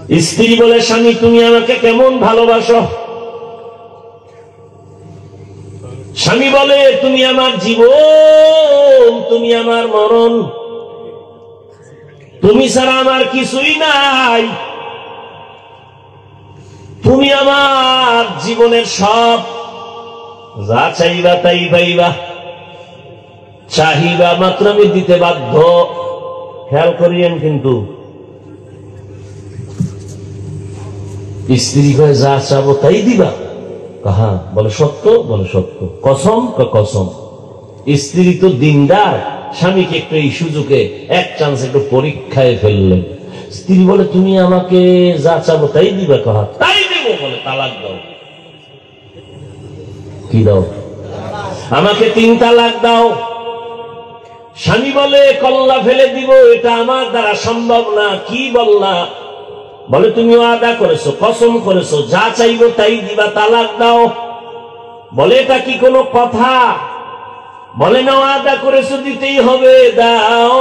স্ত্রী বলে, স্বামী তুমি আমাকে কেমন ভালোবাসো? স্বামী বলে, তুমি আমার জীবন, তুমি আমার মরণ, তুমি ছাড়া আমার কিছুই নাই, তুমি আমার জীবনের সব, যা চাইবা তাই পাইবা, চাহিবা মাত্র আমি দিতে বাধ্য। খেয়াল করিয়েন কিন্তু স্ত্রী কয় যা চাবো তাই দিবা? কাহা বলে সত্য, বলে সত্য। কসম? কসম। স্ত্রী তো দিনদার, স্বামীকে একটু এই সুযোগে এক চান্স একটু পরীক্ষায় ফেললেন। স্ত্রী বলে, তুমি আমাকে যা চাবো তাই দিবা? কাহা তাই দেব। বলে তালাক দাও। কি দাও? আমাকে 3 তালাক দাও। স্বামী বলে, কল্লা ফেলে দিব, এটা আমার দ্বারা সম্ভব না। কি বললা? বলে তুমি ওয়াদা করেছো, কসম করেছো, যা চাইবো তাই দিবা, তালাক দাও। বলে এটা কি কোনো কথা? বলে না, ওয়াদা করেছো দিতেই হবে, দাও।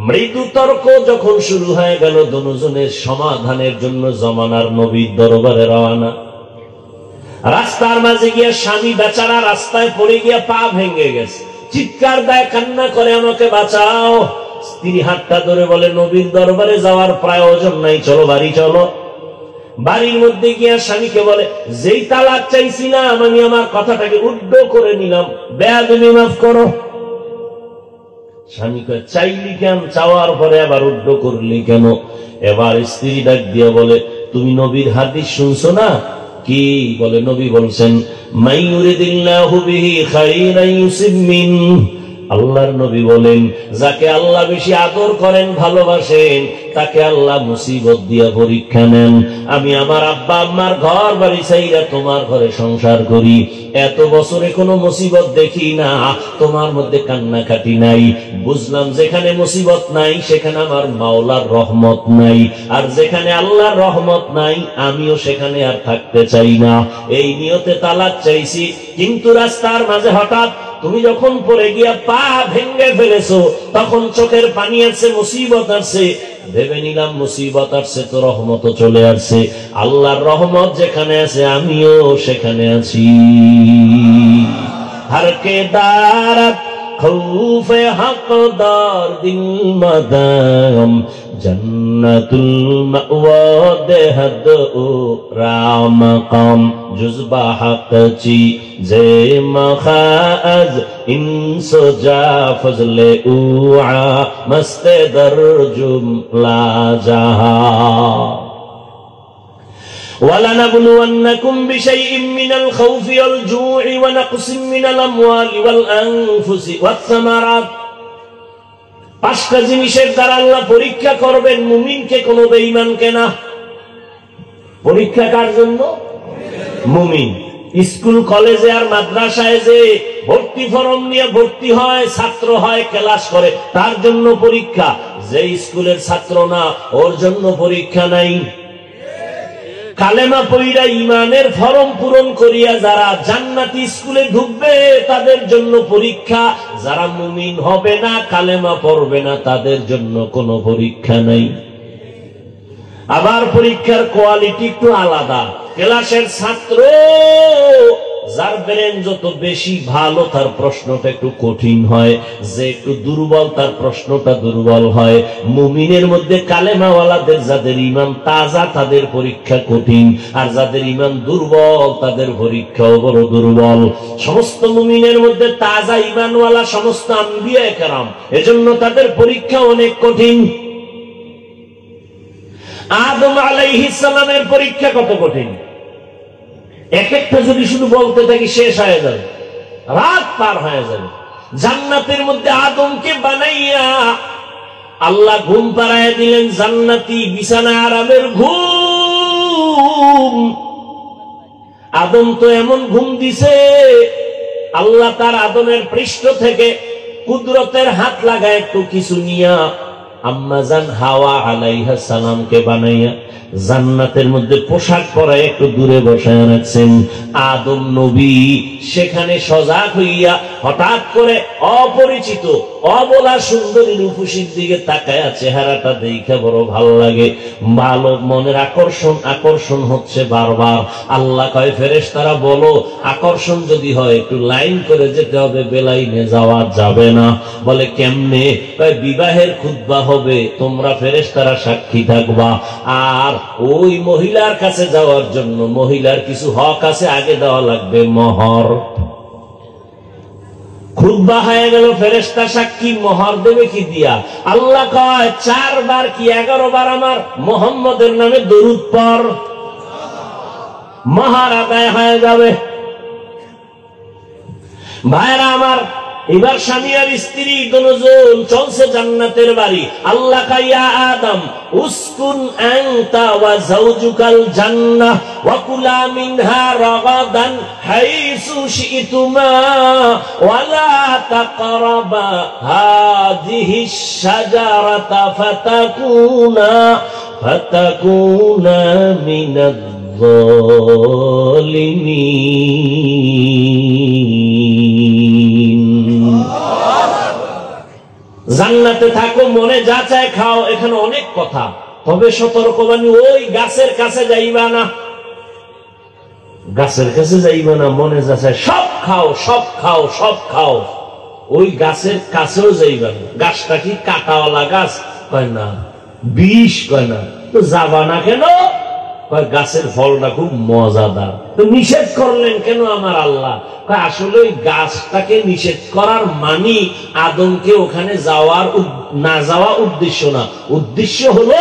মৃদু তর্ক যখন শুরু হয়ে গেল, দুজনের সমাধানের জন্য জমানার নবীর দরবারে রওনা। রাস্তার মাঝে গিয়ে স্বামী বেচারা রাস্তায় পড়ে গিয়ে পা ভেঙে গেছে, চিৎকার দেয়, কান্না করে, আমাকে বাঁচাও। স্ত্রী হাতটা ধরে বলে, নবীর দরবারে যাওয়ার প্রয়োজন নাই, চলো বাড়ি চলো। বাড়ির মধ্যে গিয়া স্বামীকে বলে, যেই তালাক চাইছিলাম আমি আমার কথাটাকে উদ্ধ করে নিলাম, বেয়াদবি মাফ করো। স্বামী কয়, চাইলি কেন? চাওয়ার পরে আবার উদ্ধ করলি কেন? এবার স্ত্রী ডাক দিয়া বলে, তুমি নবীর হাদিস শুনছো না? কি? বলে নবী বলছেন, মান ইউরিদিল্লাহু বিহি খাইরান ইউসিব মিনহু। আল্লাহর নবী বলেন, যাকে আল্লাহ বেশি আদর করেন, ভালোবাসেন, তাকে আল্লাহ মুসিবত দিয়া পরীক্ষা নেন। আমি আমার আব্বা আম্মার ঘর বাড়ি চাইরা তোমার ঘরে সংসার করি, এত বছরে কোনো মুসিবত দেখি না, তোমার মধ্যে কান্নাকাটি নাই। বুঝলাম যেখানে মুসিবত নাই সেখানে আমার মাওলার রহমত নাই, আর যেখানে আল্লাহর রহমত নাই আমিও সেখানে আর থাকতে চাই না। এই নিয়তে তালাক চাইছি। কিন্তু রাস্তার মাঝে হঠাৎ তুমি যখন পড়ে গিয়া পা ভেঙে ফেলেছো, তখন চোখের পানি আসছে, মুসিবত আসছে, ভেবে নিলাম মুসিবত আসছে তো রহমত চলে আসছে। আল্লাহর রহমত যেখানে আছে আমিও সেখানে আছি। হারকে দারাত খৌফে হকদার দিল মাদাম, জন্নতুল মাওয়া দেহদ ও রামকাম, জুজবা হকচি যে মখাজ ইনসোজা ফজলে উআ মস্তে দরজুম লা জাহা। وَلَنَبْلُوَنَّكُمْ بِشَيْءٍ مِّنَ الْخَوْفِ وَالْجُوعِ وَنَقْصٍ مِّنَ الْأَمْوَالِ وَالْأَنفُسِ وَالثَّمَرَاتِ। 5টা জিনিসের দ্বারা আল্লাহ পরীক্ষা করবেন মুমিনকে, কোন বেঈমানকে না। পরীক্ষা কার জন্য? মুমিন। স্কুল কলেজে আর মাদ্রাসায় যে ভর্তি ফরম নিয়ে ভর্তি হয়, ছাত্র হয়, ক্লাস করে, তার জন্য পরীক্ষা। যে স্কুলের ছাত্র না, ওর জন্য পরীক্ষা নাই। কালেমা পড়িয়া ইমানের ফরম পূরণ করিয়া যারা জান্নাতি স্কুলে ঢুকবে তাদের জন্য পরীক্ষা। যারা মুমিন হবে না, কালেমা পড়বে না, তাদের জন্য কোনো পরীক্ষা নাই। আবার পরীক্ষার কোয়ালিটি একটু আলাদা। ক্লাসের ছাত্র যার ব্রেন যত বেশি ভালো তার প্রশ্নটা একটু কঠিন হয়, যে একটু দুর্বল তার প্রশ্নটা দুর্বল হয়। মুমিনের মধ্যে কালেমাওয়ালাদের যাদের ঈমান তাজা তাদের পরীক্ষা কঠিন, আর যাদের ঈমান দুর্বল তাদের পরীক্ষাও বড় দুর্বল। সমস্ত মুমিনের মধ্যে তাজা ঈমানওয়ালা সমস্ত আম্বিয়া কেরাম, এজন্য তাদের পরীক্ষা অনেক কঠিন। আদম আলাইহিস সালামের পরীক্ষা কত কঠিন! এক একটা যদি শুধু বলতে থাকি শেষ হয়ে যাবে, রাত পার হয়ে যাবে। জান্নাতের মধ্যে আদমকে বানাইয়া আল্লাহ ঘুম পাড়ায় দিলেন, জান্নাতি বিছানা আরামের ঘুম। আদম তো এমন ঘুম দিছে, আল্লাহ তার আদমের পৃষ্ঠ থেকে কুদরতের হাত লাগায় একটু কিছু নিয়া আম্মাজান হাওয়া আলাইহিস সালামকে বানাইয়া জান্নাতের মধ্যে পোশাক পরায় একটু দূরে বসায় রাখছেন। আদম নবী সেখানে সজাগ হইয়া হঠাৎ করে অপরিচিত অবলা সুন্দরী রূপসীর দিকে তাকায়, চেহারাটা দেখে বড় ভালো লাগে, ভালো মনের আকর্ষণ হচ্ছে বারবার। আল্লাহ কয় ফেরেশতারা বলো, আকর্ষণ যদি হয় একটু লাইন করে যেতে হবে, বেলাইনে যাওয়া যাবে না। বলে কেমনে? বিবাহের খুতবা হবে, তোমরা ফেরেশতারা সাক্ষী থাকবা, আর ওই মহিলার কাছে যাওয়ার জন্য মহিলার কিছু হক আছে, আগে দেওয়া লাগবে মোহর। খুতবা হয়ে গেল, ফেরেশতা সাক্ষী, মোহর দেবে কি দিয়া? আল্লাহ কয় 4 বার কি 11 বার আমার মুহাম্মদের নামে দরুদ পড়, মোহর আদায় হয়ে যাবে। ভাইরা আমার, এবার স্বামী আর স্ত্রী দুজন চলছে জান্নাতের বাড়ি। আল্লাহ কাইয়া আদম উসকুন আনতা ওয়া যাওজুকাল জান্নাহ ওয়া কুলা মিনহা রাগাদান হাইসু শি'তুমা ওয়া লা তাকরাবা হাযিহিশ শাজারাতা ফাতাকুনা মিনাজ যালিমিন। জান্নাতে থাকো, মনে যা চায় খাও। এখানে অনেক কথা, তবে সতর্কবাণী, ওই গাছের কাছে যাইবা না, গাছের কাছে যাইবা না, মনে যা চায় সব খাও, সব খাও, সব খাও, ওই গাছের কাছেও যাইবা না। গাছটা কি কাটাওয়ালা গাছ? কয় না। বিষ? কয় না। তো যাবা না কেন? গাছের ফলটা খুব মজাদার। তো নিষেধ করলেন কেন আমার আল্লাহ? আসলে ওই গাছটাকে নিষেধ করার মানি আদমকে ওখানে না যাওয়া উদ্দেশ্য না। উদ্দেশ্য হলো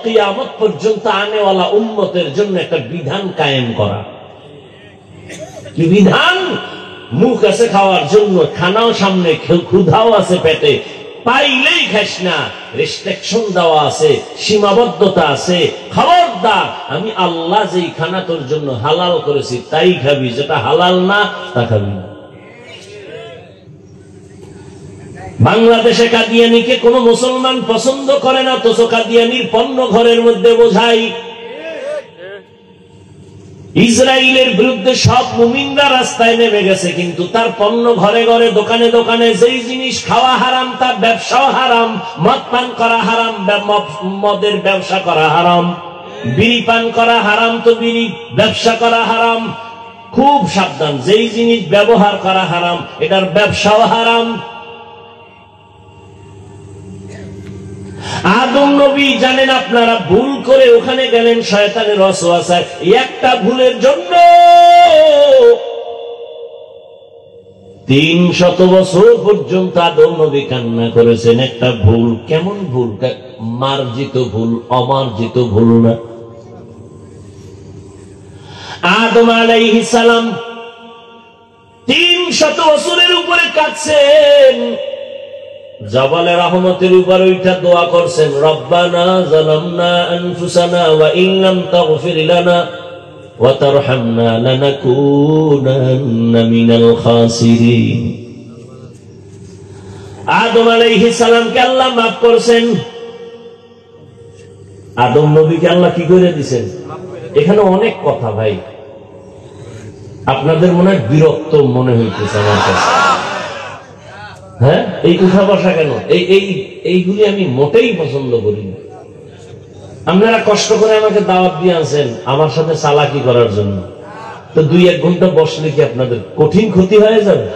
কিয়ামত পর্যন্ত আনেওয়ালা উম্মতের জন্য একটা বিধান কায়েম করা। কি বিধান? মুখ আছে খাওয়ার জন্য, খানাও সামনে, ক্ষুধাও আছে পেটে, পাইলেই খাস না, রেস্ট্রিকশন দেওয়া আছে, সীমাবদ্ধতা আছে। খবরদার, আমি আল্লাহ যেই খানা তোর জন্য হালাল করেছি তাই খাবি, যেটা হালাল না তা খাবি না। বাংলাদেশে কাদিয়ানিকে কোন মুসলমান পছন্দ করে না, তো কাদিয়ানির পণ্য ঘরের মধ্যে বোঝাই। ইসরায়েলের বিরুদ্ধে সব মুমিনরা রাস্তায় নেমে গেছে, কিন্তু তার পণ্য ঘরে ঘরে, দোকানে দোকানে, যেই জিনিস খাওয়া হারাম তার ব্যবসাও হারাম। মদ পান করা হারাম, মদের ব্যবসা করা হারাম। বিড়ি পান করা হারাম, তো বিড়ি ব্যবসা করা হারাম। খুব সাবধান, যেই জিনিস ব্যবহার করা হারাম এটার ব্যবসাও হারাম। আদম নবী জানেন আপনারা, ভুল করে ওখানে গেলেন শয়তানের ওয়াসওয়াসায়। একটা ভুলের জন্য 300 বছর পর্যন্ত আদম নবী কান্না করেছেন। একটা ভুল। কেমন ভুল? মার্জিত ভুল, অমার্জিত ভুল না। আদম আলাইহিস সালাম 300 বছরের উপরে কাটছেন, জাবালে রহমতের উপর ওইটা দোয়া করছেন, রব্বানা যালামনা আনফুসানা ওয়া ইন লাম তাগফির লানা ওয়া তারহামনা লানাকুনান্না মিনাল খাসিরিন। আদম আলাইহিস সালামকে আল্লাহ মাফ করছেন। আদম নবীকে আল্লাহ কি করে দিবেন? এখানে অনেক কথা ভাই, আপনাদের মনে হয় বিরক্ত মনে হইতেছে আমার কাছে। হ্যাঁ, এই উঠা বসা কেন? এইগুলি আমি মোটেই পছন্দ করি না। আপনারা কষ্ট করে আমাকে দাওয়াত দিয়ে আছেন আমার সাথে চালাকি করার জন্য, তো 2-1 ঘন্টা বসলে কি আপনাদের কঠিন ক্ষতি হয়ে যাবে?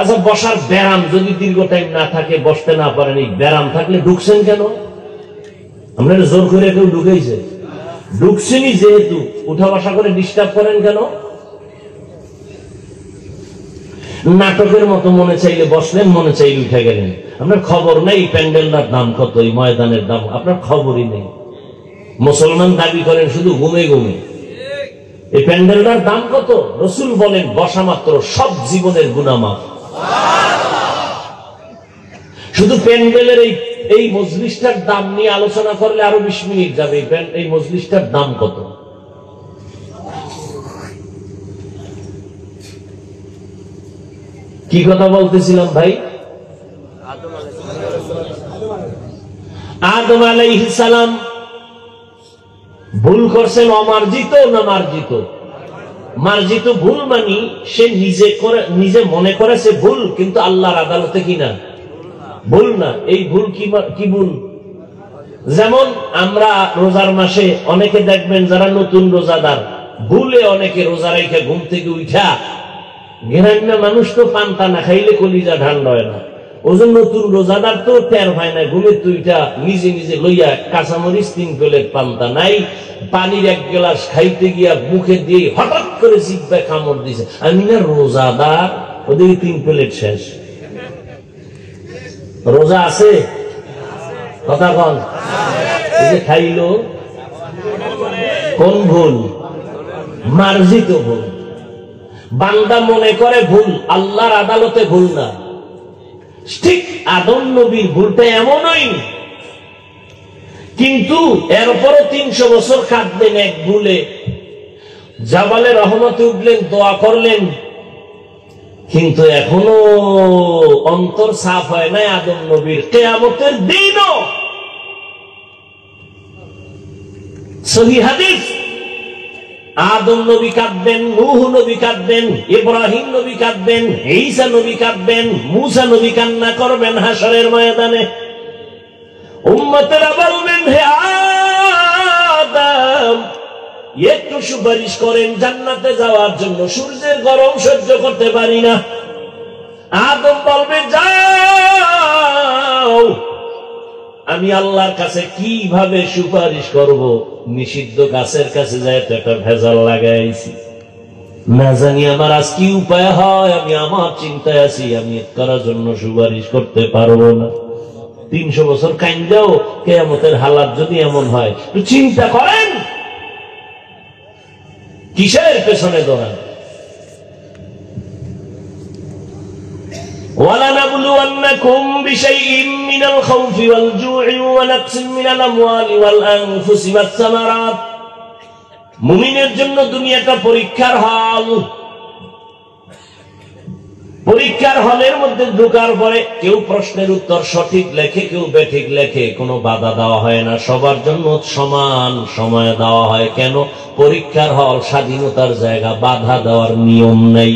আচ্ছা, বসার ব্যায়াম যদি দীর্ঘ টাইম না থাকে, বসতে না পারেন, এই ব্যায়াম থাকলে ঢুকছেন কেন? আপনারা জোর করে কেউ ঢুকেছে? ঢুকছেনই যেহেতু, উঠা বসা করে ডিস্টার্ব করেন কেন? নাটকের মতো মনে চাইলে বসলেন, মনে চাইলে উঠে গেলেন। আপনার খবর নেই প্যান্ডেলটার দাম কত, এই ময়দানের দাম আপনার খবরই নেই। মুসলমান দাবি করেন শুধু ঘুমে ঘুমে। এই প্যান্ডেলটার দাম কত? রসুল বলেন বসা মাত্র সব জীবনের গুনাহ মাফ। শুধু প্যান্ডেলের এই মজলিসটার দাম নিয়ে আলোচনা করলে আরো 20 মিনিট যাবে। এই মজলিসটার দাম কত? কি কথা বলতেছিলাম ভাই? আদম আলাইহিস সালাম ভুল করছেন, অমার্জিত না মার্জিত? মার্জিত ভুল মানি সে নিজে মনে করেছে ভুল, কিন্তু আল্লাহর আদালতে কিনা ভুল না। এই ভুল কি ভুল? যেমন আমরা রোজার মাসে অনেকে দেখবেন যারা নতুন রোজাদার, ভুলে অনেকে রোজা রেখে ঘুম থেকে উঠা, গ্রাম্য মানুষ তো পান্তা না খাইলে কলিজা ঠান্ডা হয় না, ওজন নতুন রোজাদার তো টের হয় না, ঘুমের তুইটা নিজে নিজে লইয়া কাঁচামরিচ 3 প্লেট পান্তা নাই, পানির 1 গ্লাস খাইতে গিয়া মুখে দিয়ে হঠাৎ করে জিহ্বায় কামড় দিছে, আমি না রোজাদার, ওদের 3 প্লেট শেষ। রোজা আছে কথা কন, এই যে খাইলো কোন ভুল? মার্জিত ভুল। বান্দা মনে করে ভুল, আল্লাহর আদালতে ভুল না। ঠিক আদম নবীর ভুলটা এমনই, কিন্তু এরপরও 300 বছর কাঁদলেন এক ভুলে, জাবালে রহমতে উঠলেন, দোয়া করলেন, কিন্তু এখনো অন্তর সাফ হয় নাই আদম নবীর। কিয়ামতের দিনও সহিহ হাদিস, আদম নবী কাঁদবেন, নূহ নবী কাঁদবেন, ইব্রাহিম নবী কাঁদবেন, ঈসা নবী কাঁদবেন, মুসা নবী কান্না করবেন হাশরের ময়দানে। উম্মতেরা বলবেন, হে আদম, একটু সুপারিশ করেন জান্নাতে যাওয়ার জন্য, সূর্যের গরম সহ্য করতে পারি না। আদম বলবে, যাও, আমি আল্লাহর কাছে কিভাবে সুপারিশ করব? নিষিদ্ধ গাছের কাছে যায় তো একটা ভেজাল লাগাইছি, না জানি আমার আজ কি উপায় হয়, আমি আমার চিন্তায় আছি, আমি করার জন্য সুপারিশ করতে পারবো না। 300 বছর কাইন্দাও কিয়ামতের হালাত যদি এমন হয়, তো চিন্তা করেন কিসের পেছনে দৌড়ান? وَلَنَبْلُوَنَّكُمْ بِشَيْءٍ مِّنَ الْخَوْفِ وَالْجُوعِ وَنَقْصٍ مِّنَ الْأَمْوَالِ وَالْأَنفُسِ وَالثَّمَرَاتِ। মুমিনের জন্য দুনিয়াটা পরীক্ষার হল। পরীক্ষার হলের মধ্যে ঢোকার পরে কেউ প্রশ্নের উত্তর সঠিক লেখে, কেউ বেঠিক লেখে, কোনো বাধা দেওয়া হয় না, সবার জন্য সমান সময় দেওয়া হয়। কেন? পরীক্ষার হল স্বাধীনতার জায়গা, বাধা দেওয়ার নিয়ম নেই।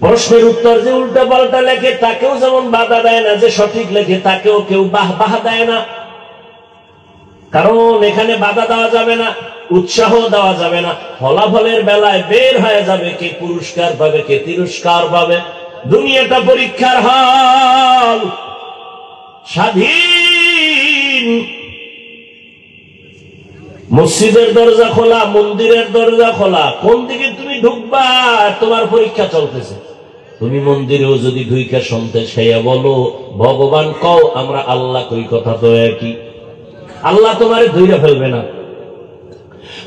প্রশ্নের উত্তর যে উল্টা পাল্টা লেখে তাকেও যেমন বাধা দেয় না, যে সঠিক লেখে তাকেও কেউ বাহবা দেয় না, কারণ এখানে বাধা দেওয়া যাবে না, উৎসাহ দেওয়া যাবে না। ফলাফলের বেলায় বের হয়ে যাবে কে পুরস্কার পাবে, কে তিরস্কার পাবে। দুনিয়াটা পরীক্ষার হল, স্বাধীন। মসজিদের দরজা খোলা, মন্দিরের দরজা খোলা, কোন দিকে তুমি ঢুকবা তোমার পরীক্ষা চলতেছে। তুমি মন্দিরেও যদি ঢুইকা শুনতে চাইয়া বলো ভগবান কও, আমরা আল্লাহ কই, কথা তো একই। আল্লাহ তোমারে ধইরা ফেলবে না।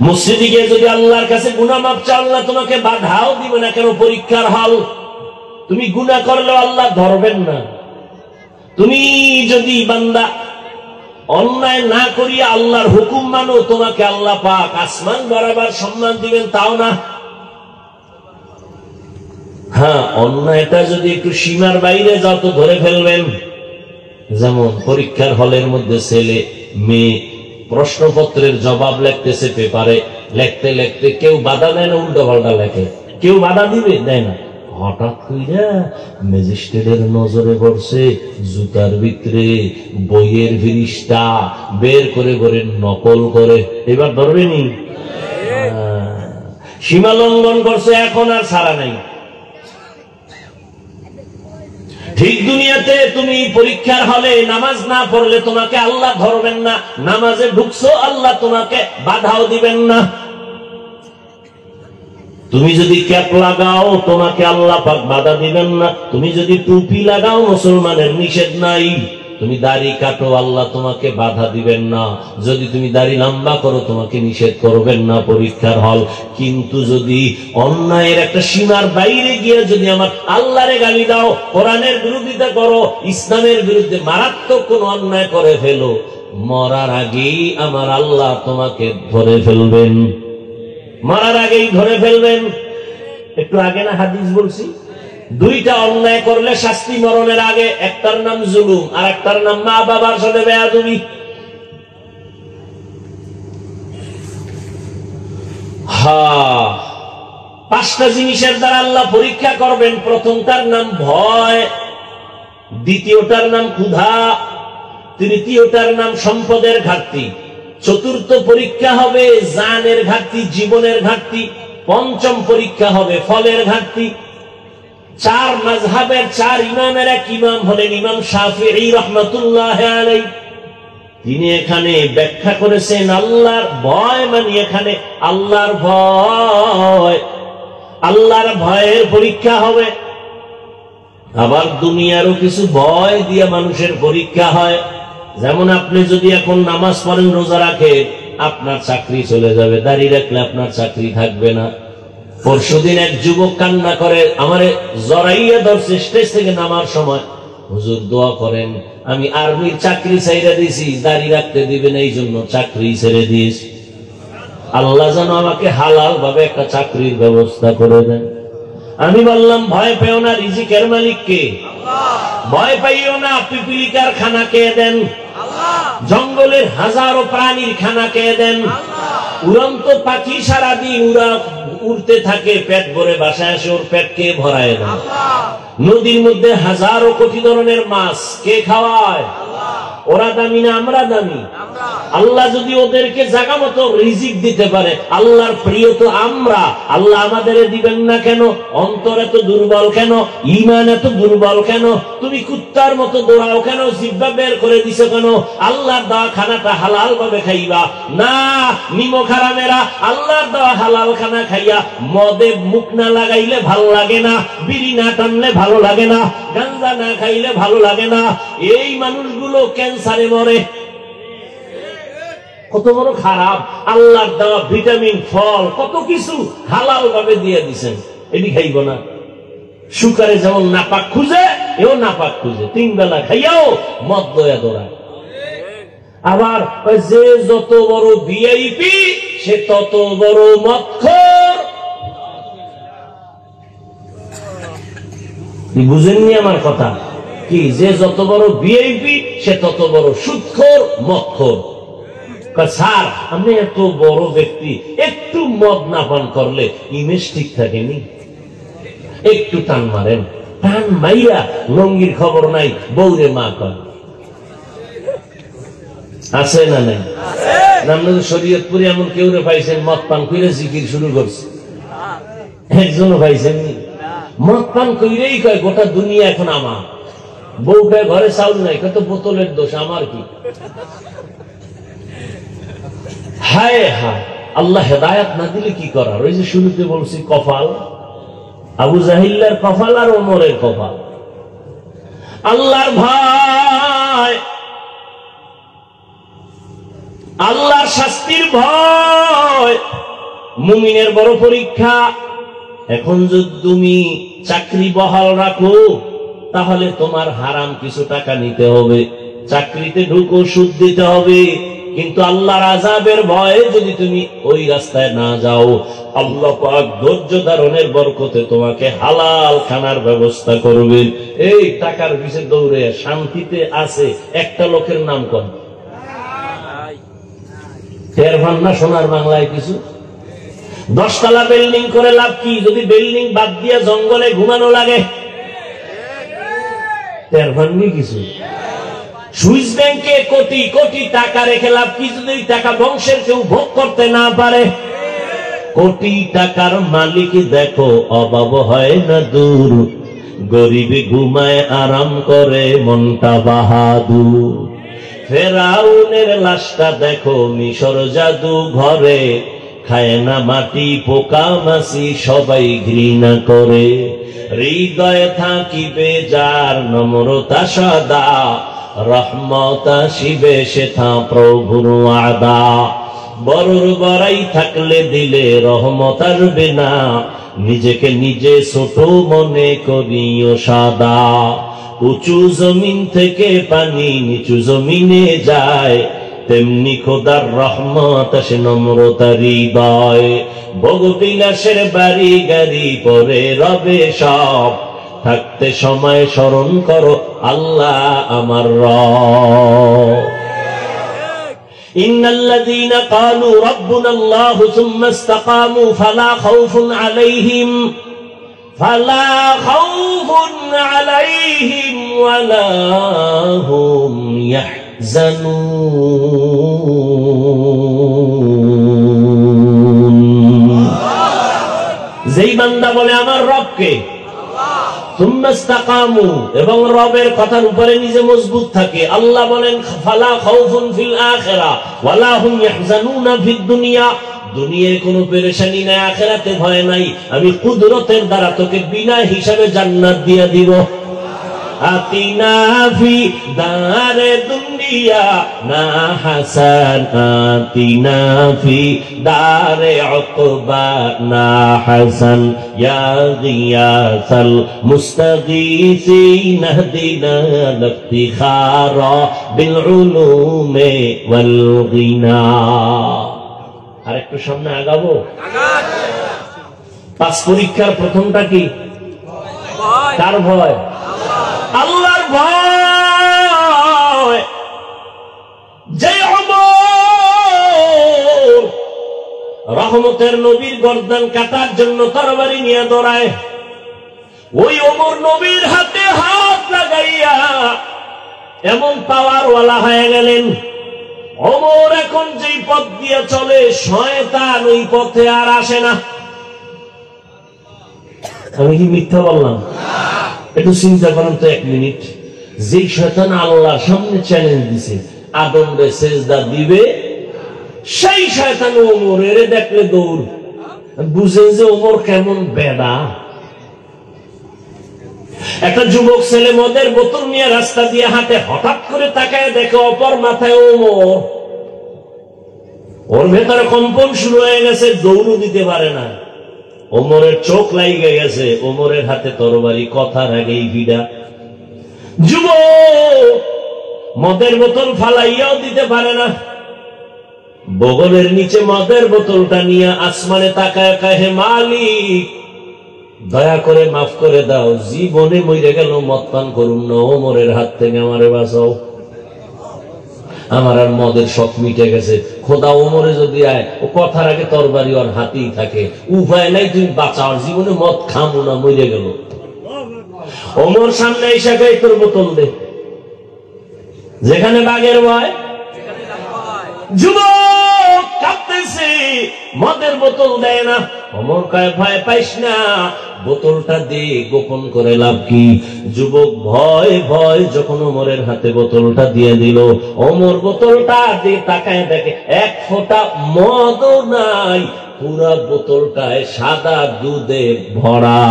মসজিদে গিয়ে যদি আল্লাহর কাছে গুনাহ মাপ চাও, আল্লাহ তোমাকে বাধাও দিবে না। কেন? পরীক্ষার হল। তুমি গুনাহ করলেও আল্লাহ ধরবেন না। তুমি যদি বান্দা অন্যায় না করিয়া আল্লাহর হুকুম মানো, তোমাকে আল্লাহ পাক আসমান বরাবর সম্মান দিবেন, তাও না। হ্যাঁ, অন্যায়টা যদি একটু সীমার বাইরে যাও তো ধরে ফেলবেন। যেমন পরীক্ষার হলের মধ্যে ছেলে মেয়ে প্রশ্নপত্রের জবাব লিখতেছে পেপারে, লিখতে লিখতে কেউ বাধা দেয় না, উল্টো পাল্টা লেখে। কেউ বাধা দিবে? দেয় না। হঠাৎ কইরা ম্যাজিস্ট্রেটের নজরে পড়ছে জুতার ভিতরে বইয়ের ফিরিস্তা বের করে করে নকল করে, এবার ধরবেনি? সীমা লঙ্ঘন করছে, এখন আর ছাড়া নাই। ঠিক দুনিয়াতে তুমি পরীক্ষার হলে নামাজ না পড়লে তোমাকে আল্লাহ ধরবেন না। নামাজে ঢুকছো, আল্লাহ তোমাকে বাধাও দিবেন না। তুমি যদি ক্যাপ লাগাও, তোমাকে আল্লাহ পাক বাধা দিবেন না। তুমি যদি টুপি লাগাও, মুসলমানের নিষেধ নাই। তুমি দাড়ি কাটো, আল্লাহ তোমাকে বাধা দিবেন না। যদি তুমি দাড়ি লম্বা করো, তোমাকে নিষেধ করবেন না। পরীক্ষার হল। কিন্তু যদি অন্যায়ের একটা সীমার বাইরে গিয়ে যদি আমার আল্লাহরে গালি দাও, কোরআনের বিরোধিতা করো, ইসলামের বিরুদ্ধে মারাত্মক কোন অন্যায় করে ফেলো, মরার আগেই আমার আল্লাহ তোমাকে ধরে ফেলবেন। মরার আগেই ধরে ফেলবেন। একটু আগে না হাদিস বলছি, দুইটা অন্যায় করলে শাস্তি মরণের আগে। একটার নাম জুলুম, আর একটার নাম মা বাবার সাথে বেয়াদবি। পাঁচটা জিনিসের দ্বারা আল্লাহ পরীক্ষা করবেন। প্রথমটার নাম ভয়, দ্বিতীয়টার নাম ক্ষুধা, তৃতীয়টার নাম সম্পদের ঘাটতি, চতুর্থ পরীক্ষা হবে জানের ঘাটতি, জীবনের ঘাটতি, পঞ্চম পরীক্ষা হবে ফলের ঘাটতি। চার মাযহাবের চার ইমামের এক ইমাম হলেন ইমাম শাফিঈ রাহমাতুল্লাহ আলাইহি। তিনি এখানে ব্যাখ্যা করেছেন আল্লাহর ভয় মানে এখানে আল্লাহর ভয়, আল্লাহর ভয়ের পরীক্ষা হবে। আবার দুনিয়ারও কিছু ভয় দিয়ে মানুষের পরীক্ষা হয়। যেমন আপনি যদি এখন নামাজ পড়েন, রোজা রাখেন, আপনার চাকরি চলে যাবে, দাড়ি রাখলে আপনার চাকরি থাকবে না। পরশুদিন এক যুবক কান্না করে, আমারে জড়াইয়া ধরছে স্টেজ থেকে নামার সময়, হুজুর দোয়া করেন, আমি আর্মির চাকরি ছেড়ে দিয়েছি, দাড়ি রাখতে দিবেন এই জন্য চাকরি ছেড়ে দিয়েছি, আল্লাহ যেন আমাকে হালাল ভাবে একটা চাকরির ব্যবস্থা করে দেন। আমি বললাম ভয় পেও না, রিজিকের মালিক কে? ভয় পাইও না, পিপিলিকার খানা কে দেন? জঙ্গলের হাজারো প্রাণীর খানা কে দেন? উড়ন্ত পাখি সারাদিন উড়তে থাকে, পেট ভরে বাসায় আসে, ওর পেট কে ভরায় না? নদীর মধ্যে হাজারো কোটি ধরনের মাছ কে খাওয়ায়? ওরা দামি না আমরা দামি? আল্লাহ যদি ওদেরকে জায়গা মতো রিজিক দিতে পারে, আল্লাহর প্রিয় তো আমরা, আল্লাহ আমাদের দিবেন না কেন? অন্তর এত দুর্বল কেন? ঈমান এত দুর্বল কেন? তুমি কুত্তার মতো দৌড়াও কেন? জিহ্বা বের করে দিছো কেন? আল্লাহর দেওয়া খানাটা হালাল ভাবে খাইবা না। নিমক হারামেরা আল্লাহর দেওয়া হালাল খানা খাইয়া মদে মুখ না লাগাইলে ভালো লাগে না, বিড়ি না টানলে ভালো লাগে না, গাঁজা না খাইলে ভালো লাগে না। এই মানুষগুলো ক্যান্সারে মরে। কত বড় খারাপ! আল্লাহর দেওয়া ভিটামিন, ফল, কত কিছু হালাল ভাবে দিয়ে দিছেন, এটি খাইব না। সুকারে যেমন নাপাক খুঁজে, এও নাপাক খুঁজে, 3 বেলা খাইয়াও মদ দয়া দৌড়ায়। আবার যে যত বড় ভিআইপি সে তত বড় মদখোর। বুঝেননি আমার কথা? কি যে যত বড় ভিআইপি সে তত বড় সুদখোর, মদখোর। স্যার আপনি এত বড় ব্যক্তি, একটু মদ না পান করলে ইমেজ ঠিক থাকেনি? একটু টান মারেন, টান মাইয়া লঙ্গির খবর নাই, বউরে মা কয়। আছে না নাই? আপনাদের শরীয়তপুরে এমন কেউ পাইছেন মদ পান করে জিকির শুরু করছে? একজনও পাইছেন? মদ পান কইরেই কয় গোটা দুনিয়া এখন আমার। বউ কয় ঘরে চাউল নাই, কত বোতলের দোষ, আমার কি? হায় হায়, আল্লাহ হেদায়াত না দিলে কি করার? ওই যে শুরুতে বলছি কপাল, আবু জাহিল্লার কপাল আর ওমরের কপাল। আল্লাহর ভয়, আল্লাহর শাস্তির ভয় মুমিনের বড় পরীক্ষা। এখন যদি তুমি চাকরি বহাল রাখো, তাহলে তোমার হারাম কিছু টাকা নিতে হবে, চাকরিতে ঢুকো, সুদ দিতে হবে। কিন্তু আল্লাহর আযাবের ভয়ে যদি তুমি ওই রাস্তায় না যাও, আল্লাহ পাক ধৈর্য ধারণের বরকতে তোমাকে হালাল খানার ব্যবস্থা করবেন। এই টাকার পিছে দৌড়ে শান্তিতে আছে একটা লোকের নাম কোন? টের পান না সোনার বাংলায় কিছু? 10 তলা বিল্ডিং করে লাভ কি যদি বিল্ডিং বাদ দিয়ে জঙ্গলে ঘুমানো লাগে? টের পাননি কিছু? সুইস ব্যাংকে কোটি কোটি টাকা রেখে লাভ কি যদি টাকা বংশের কেউ ভোগ করতে না পারে? কোটি টাকার মালিক দেখো অভাব হয় না দূর, গরিবে ঘুমায় আরাম করে মনটা বাহাদুর। ফেরাউনের লাশটা দেখো মিশর জাদু ঘরে, খায় না মাটি পোকা মাছি সবাই ঘৃণা করে। হৃদয়ে থাকিবে যার নম্রতা সদা, রহমত আসিবে সেথা প্রভুর ওয়াদা। বড়র বড়াই থাকলে দিলে রহমত আসবে না, নিজেকে নিজে ছোট মনে করিও সাদা। উঁচু জমিন থেকে পানি নিচু জমিনে যায়, তেমনি খোদার রহমত আসে নম্রতার হৃদয়। ভোগবিলাসের বাড়ি গাড়ি পরে রবে সব, থাকতে সময় স্মরণ করো আল্লাহ আমার রব। ইন্নাল্লাযীনা ক্বালু রাব্বুনাল্লাহু সুম্মা ইসতাকামু ফালা খাউফুন আলাইহিম ফালা খাউফুন আলাইহিম ওয়ালা হুম ইয়াহজানুন। যেই বান্দা বলে আমার রবকে, সুম্মা ইসতাকামু, এবং রবের কথার উপরে নিজে মজবুত থাকে, আল্লাহ বলেন ফালা খাউফুন ফিল আখিরা ওয়ালা হুম ইয়াহজানুনা ফিদ দুনিয়া, দুনিয়ায় কোনো পেরেশানি নাই, আখিরাতে ভয় নাই, আমি কুদরতের দ্বারা তোকে বিনা হিসাবে জান্নাত দিয়ে দিব। আতিনা ফি দারে দুনিয়া না হাসান, আতিনা ফি দারে উকবা না হাসান, ইয়া গিয়াসাল মুস্তাগীসিন ইহদিনা ইফতিখারা বিল উলুমি ওয়াল গিনা। আরেকটু সামনে আগাবো। পাস পরীক্ষার প্রথমটা কি? কার ভয়? আল্লাহর ভয়। যে ওমর রহমতের নবীর গর্দান কাটার জন্য তরবারি নিয়ে দৌড়ায়, ওই ওমর নবীর হাতে হাত লাগাইয়া এমন পাওয়ারওয়ালা হয়ে গেলেন, ওমর এখন যেই পথ দিয়ে চলে শয়তান ওই পথে আর আসে না। আমি কি মিথ্যা বললাম? একটু চিন্তা করেন তো 1 মিনিট। যে শয়তান আল্লাহর সামনে চ্যালেঞ্জ দিছে আদম রে সেজদা দিবে, সেই শয়তান ওমরের দেখলে দৌড়। বুঝেন যে ওমর কেমন বেড়া। একটা যুবক ছেলে মদের বোতল নিয়ে রাস্তা দিয়ে হাঁটে, হঠাৎ করে তাকায় দেখে অপর মাথায় ওমর। ওর ভেতরে কম্পন শুরু হয়ে গেছে, দৌড় দিতে পারে না। ওমরের চোখ লাগিয়ে গেছে, ওমরের হাতে তরবারি, কথার আগেই ভিড়া। যুবক মদের বোতল ফালাইয়াও দিতে পারে না, বগলের নিচে মদের বোতলটা নিয়ে আসমানে তাকায় কাহে মালিক দয়া করে মাফ করে দাও, জীবনে মরে গেল মদ পান করুন না, ওমরের হাত থেকে আমারে বাঁচাও, আমার আর মদের শখ মিটে গেছে। খোদা ওমরে যদি আয়, ও কথার আগে তরবারি ওর হাতেই থাকে, উপায় নাই, তুমি বাঁচাও, জীবনে মদ খামো না, মরে গেল। ওমর সামনে এসে গাই তোর বোতল দে, যেখানে বাঘের ভয়। যুবক কাঁপতেছে, মদের বোতল দেয় না। ওমর কয় ভয় পাইস না, বোতলটা দে, গোপন করে লাভ কি? যুবক ভয় ভয় যখন ওমরের হাতে বোতলটা দিয়ে দিল, ওমর বোতলটা দিয়ে তাকায় দেখে 1 ফোঁটা মদও নাই, পুরা বোতলটায় সাদা দুধে ভরা।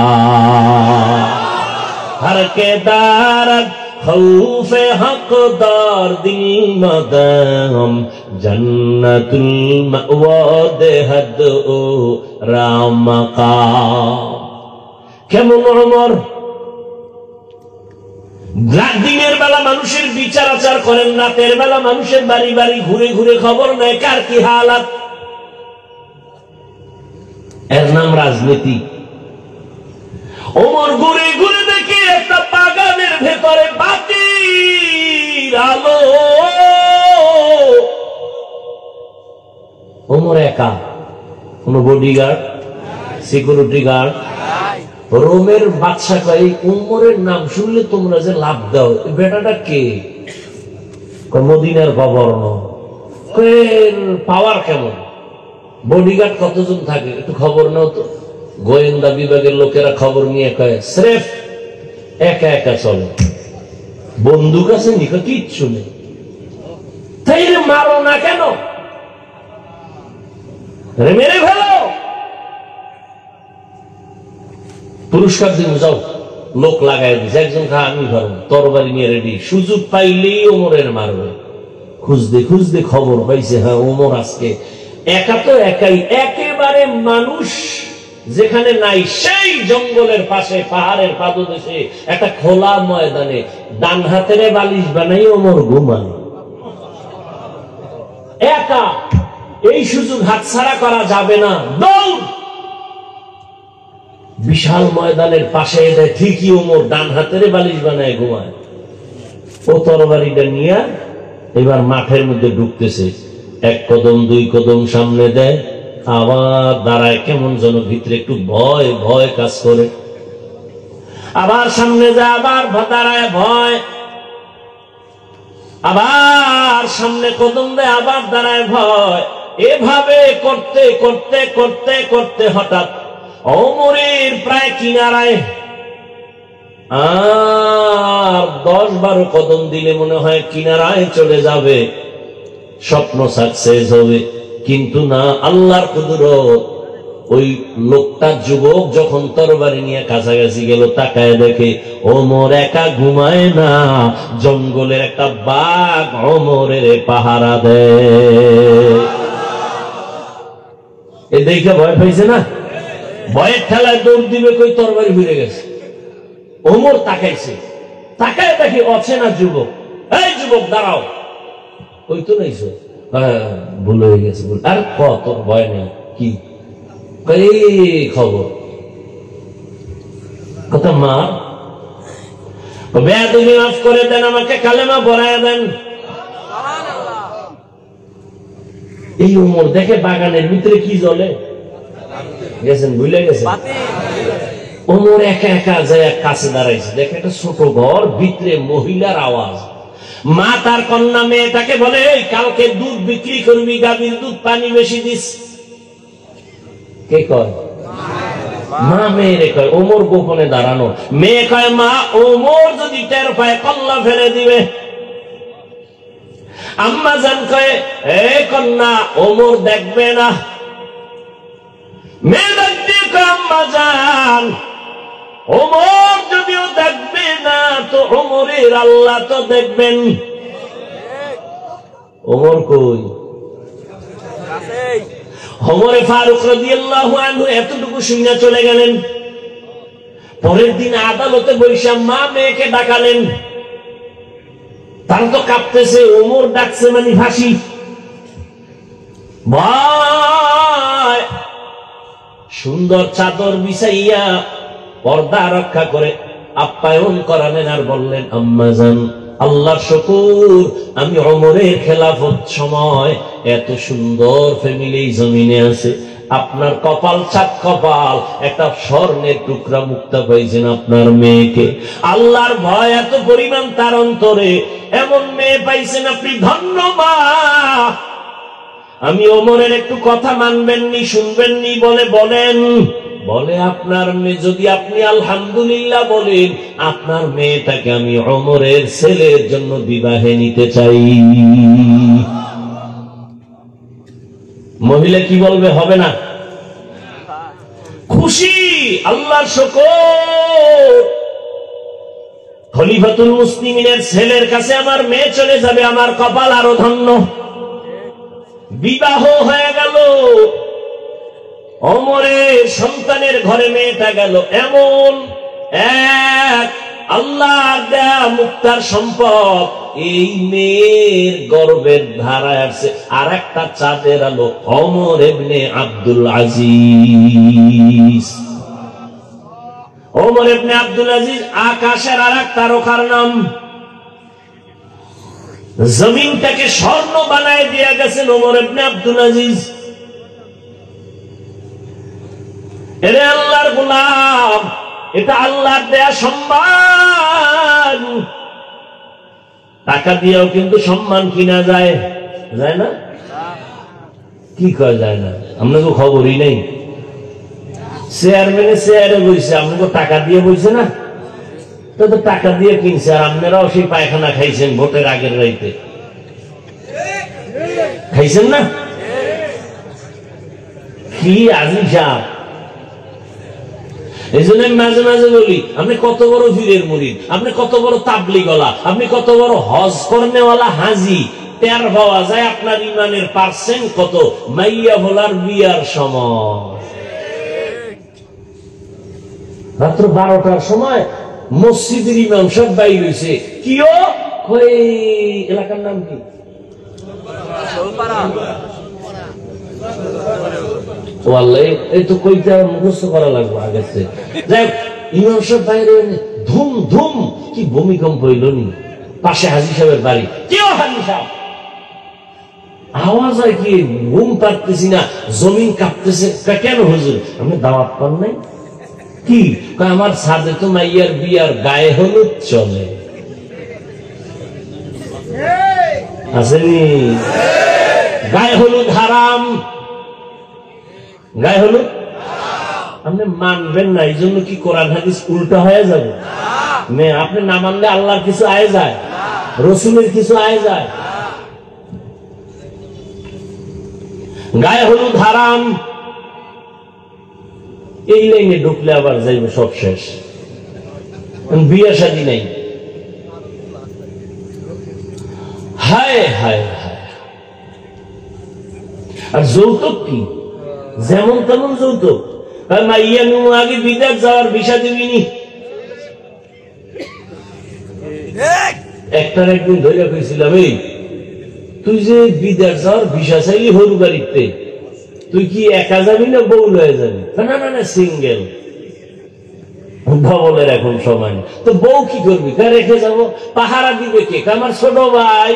হরকে দারদ খৌফে হকদার দিল মদম, জন্নতুল মাওয়াদ হদ ও রামকা। কেমন ওমর? দিনের বেলা মানুষের বিচার আচার করেন, রাতের বেলা মানুষের বাড়ি বাড়ি ঘুরে ঘুরে খবর নেয় কার কি হালাত। এর নাম রাজনীতি। ওমর ঘুরে ঘুরে দেখি একটা বাগানের ভেতরে বাতির আলো, ওমর একা, কোন বডিগার্ড, সিকিউরিটি গার্ড। রোমের বাদশা কয় উমরের নাম শুনলে তোমরা যে লাভ দাও, বেটাটা কে? মদিনার গভর্নর। পাওয়ার কেমন? বডিগার্ড কতজন থাকে একটু খবর নাও তো। গোয়েন্দা বিভাগের লোকেরা খবর নিয়ে কয় স্রেফ একা একা চলে, বন্দুক আছে নিকট, কিচ্ছু নেই। তাই মারো না কেন? মেরে ফেলো, পুরস্কার দিন, যাও। লোক লাগাই দিছে, একজন খা আমি পারবো, তরবারি নিয়ে রেডি, সুযোগ পাইলেই ওমরের মারবে। খুঁজতে খুঁজতে খবর পাইছে, হ্যাঁ ওমর আজকে একা তো একাই, একেবারে মানুষ যেখানে নাই সেই জঙ্গলের পাশে পাহাড়ের পাদদেশে একটা খোলা ময়দানে ডান হাতের বালিশ বানাই ওমর ঘুমান একা। এই সুযোগ হাতছাড়া করা যাবে না, দৌড়। বিশাল ময়দানের পাশে এটা ঠিকই ওমর ডান হাতের বালিশ বানায় ঘুমায়। ও তরবারিটা নিয়ে এবার মাঠের মধ্যে ঢুকতেছে, 1 কদম 2 কদম সামনে দেয়, আবার দাঁড়ায়, কেমন যেন ভিতরে একটু ভয় ভয় কাজ করে। আবার সামনে যায়, আবার দাঁড়ায় ভয়, আবার সামনে কদম দেয়, আবার দাঁড়ায় ভয়। এভাবে করতে করতে করতে করতে হঠাৎ ওমরের প্রায় কিনারায় আর 10-12 কদম দিলে মনে হয় কিনারায় চলে যাবে, স্বপ্ন সাকসেস হবে। কিন্তু না, আল্লাহর কুদরত। ওই লোকটা যুবক যখন তরবারি নিয়ে কাছাকাছি গেল, তাকায় দেখে ওমর একা ঘুমায় না, জঙ্গলের একটা বাঘ ওমরের পাহারা দেয়। এ দেখে ভয় পাইছে না, ভয়ের ঠেলায় দৌড় দিবে, কই তরবারি ফিরে গেছে। ওমর তাকাইছে, তাকায় দেখি অচেনা যুবক। এই যুবক দাঁড়াও, ওই তো নাইছো, ভুল হয়ে গেছে। আর কত ভয় নেই, কি খবর? কথা মা বেয়াদবি মাফ করে দেন, আমাকে কালেমা পড়ায় দেন। এই উমর দেখে বাগানের ভিতরে কি জ্বলে গেছেন, ভুলে গেছেন। ওমর একা একা যায় কাছে দাঁড়াইছে, দেখে একটা ছোট ঘর, ভিতরে মহিলার আওয়াজ। মা তার কন্যা মেয়েটাকে বলে, কালকে দুধ বিক্রি করবি, গাভীর দুধ পানি বেশি দিস। কে কয়? মা মেয়েরে কয়। ওমর গোপনে দাঁড়ানো, মেয়ে কয় মা ওমর যদি টের পায় কল্লা ফেলে দিবে। আম্মা জান কয় এ কন্যা ওমর দেখবে না। মেয়ে দেখতে কয় আম্মা জান ওমর যদিও দেখবে না তো ওমরের আল্লাহ তো দেখবেন। ওমর কই? ওমরে ফারুক রাদিয়াল্লাহু আনহু এতটুকু শুনে চলে গেলেন। পরের দিন আদালতে বসে মা মেয়েকে ডাকালেন, তারা তো কাঁপতেছে, ওমর ডাকছে মানে ফাঁসি। ভয় সুন্দর চাদর বিছাইয়া পর্দা রক্ষা করে আপ্যায়ন করালেন আর বললেন, আম্মা জান আল্লাহর শুকর, আমি ওমরের খেলাফত সময় এত সুন্দর ফ্যামিলি জমিনে আছে। আপনার কপাল চাঁদ কপাল, একটা স্বর্ণের টুকরা মুক্তা পাইছেন আপনার মেয়েকে। আল্লাহর ভয় এত পরিমাণ তার অন্তরে, এমন মেয়ে পাইছেন আপনি, ধন্য মা। আমি ওমরের একটু কথা মানবেননি, শুনবেননি বলে বলেন। বলে আপনার মেয়ে, যদি আপনি আলহামদুলিল্লাহ বলেন, আপনার মেয়েটাকে আমি ওমরের ছেলের জন্য বিবাহে নিতে চাই। মহিলা কি বলবে? হবে না? খুশি, আল্লাহর শুকর, খলিফাতুল মুসলিমিনের ছেলের কাছে আমার মেয়ে চলে যাবে, আমার কপাল আরো ধন্য। বিবাহ হয়ে গেল, ওমরের সন্তানের ঘরে মেয়েটা গেল। এমন এক আল্লাহর দেয়া মুক্তার সম্পদ, এই মেয়ের গর্বের ধারায় আসছে আর একটা চাঁদের আলো, ওমর ইবনে আব্দুল আজিজ। ওমর ইবনে আব্দুল আজিজ আকাশের আর এক তারকার নাম। জমিনটাকে স্বর্ণ বানায় দিয়ে গেছেন ওমর ইবনে আব্দুল আজিজ। এরে আল্লাহর গোলাম, এটা আল্লাহর দেয়া সম্মান। টাকা দিয়েও কিন্তু সম্মান কিনা যায়, যায় না? কি করা যায় না? আপনাকে খবরই নেই। চেয়ারম্যানে চেয়ারে বইছে, আপনাকে টাকা দিয়ে বইছে না? তো টাকা দিয়ে কিনছে, আর আপনারাও সেই পায়খানা খাইছেন ভোটের আগের রাইতে, খাইছেন না? কি আজিব। এই জন্য মাঝে মাঝে বলি, আপনি কত বড় পীরের মুরিদ, আপনি কত বড় তাবলীগওয়ালা, আপনি কত বড় হজ করনেওয়ালা হাজি, টের পাওয়া যায় আপনার ইমানের পার্সেন্ট কত মাইয়া ভোলার বিয়ার সময়। রাত্র 12টার সময় মসজিদের ইমাম সব বাইর হয়েছে। কিও এলাকার নাম কি? এই তো কইটা মুখস্থ করা লাগবে আগে। যাই ইমাম সাহেব বাইরে, ধুম ধুম কি ভূমিকম্প হইল নি, পাশে হাজি সাহেবের বাড়ি। কেউ হাজি সাহেব আওয়াজ হয় কি, ঘুম পারতেছি না, জমিন কাঁপতেছে। কেন হুজুর? আপনি দাওয়াত পান নাই? কি আমার সাথে তো মাইয়ার বিয়ার গায়ে হলুদ চলে আসেনি, গায়ে হলুদ হারাম, গায়ে হলুদ আপনি মানবেন না, এই জন্য কি কোরআন হাদিস উল্টা হয়ে যাবে? আপনি না মানলে আল্লাহর কিছু আয় যায়, রসুলের কিছু আয় যায়? গায়ে হলুদ হারাম, এই লাইনে ঢুকলে আবার যাইবে সব শেষ। বিয়ে শাদী নেই, হায় হায় হায়। আর যৌতুক কি? যেমন তেমন যৌতুক। মাইয়া নু আগে বিদেশ যাওয়ার ভিসা দিবিনি, একটার একদিন ধরে কইছিলাম, এই তুই যে বিদেশ যাওয়ার ভিসা চাইলি হরু বাড়িতে, তুই কি একা যাবি না বউ লয়ে যাবি? না না না, সিঙ্গেল। বলের এখন সময় তো বউ কি করবি? রেখে যাবো, পাহারা দিবে কে? আমার ছোট ভাই।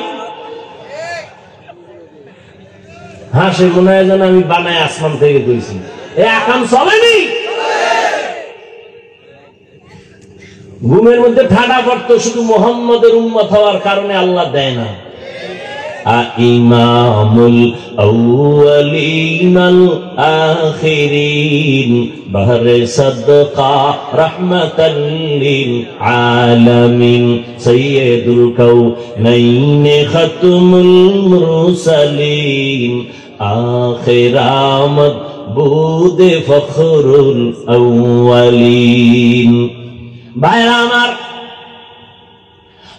হ্যাঁ, সে মনে হয় যেন আমি বানায় আসমান থেকে কইছি, এ আকাম চলেনি। ঘুমের মধ্যে ঠাডা পড়তো, শুধু মোহাম্মদের উম্মত হওয়ার কারণে আল্লাহ দেয় না। ইমামুল আউয়ালিনাল আখিরিন বাহরে সাদকা রাহমাতাল লিল আলামিন সাইয়্যিদুল কাউনাইন খাতমুল মুরসালিন আখিরামত বুদে ফখরুল আউয়ালিন। ভাইরা আমার,